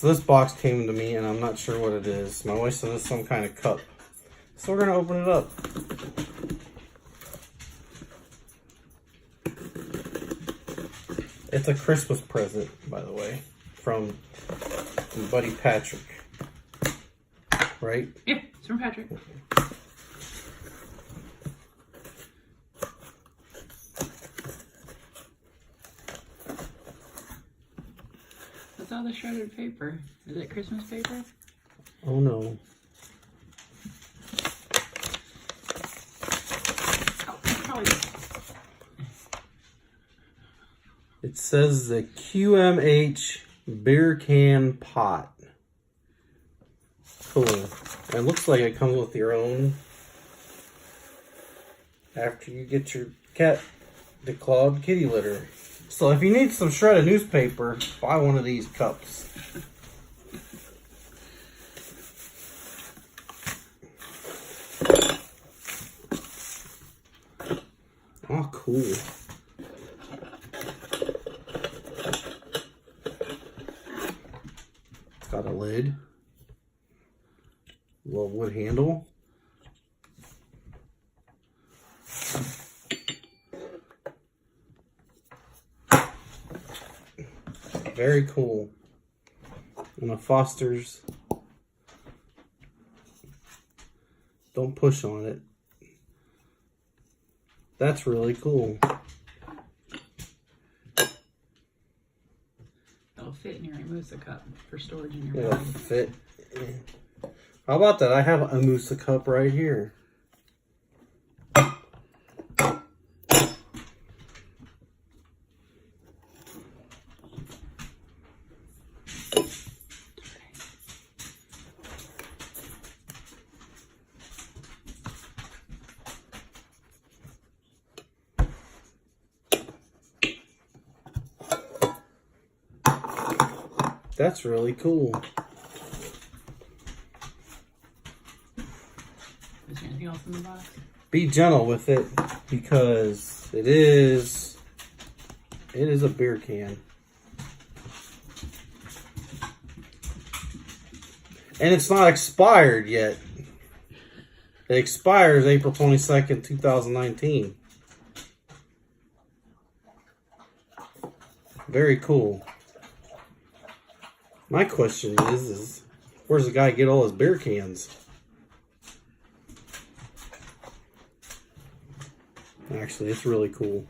So this box came to me and I'm not sure what it is. My wife said it's some kind of cup. So we're gonna open it up. It's a Christmas present, by the way, from Buddy Patrick. Right? Yeah, it's from Patrick. What's all the shredded paper? Is it Christmas paper? Oh no. Oh, probably. It says the QMH Beer Can Pot. Cool. And it looks like it comes with your own after you get your cat declawed kitty litter. So if you need some shredded newspaper, buy one of these cups. Oh, cool. It's got a lid. Little wood handle. Very cool. And the Foster's. Don't push on it. That's really cool. It'll fit in your Mimosa cup for storage in your It'll bag. fit. How about that? I have a Mimosa cup right here. That's really cool. Is there anything else in the box? Be gentle with it because it is a beer can. And it's not expired yet. It expires April 22nd, 2019. Very cool. My question is where's the guy get all his beer cans? Actually, it's really cool.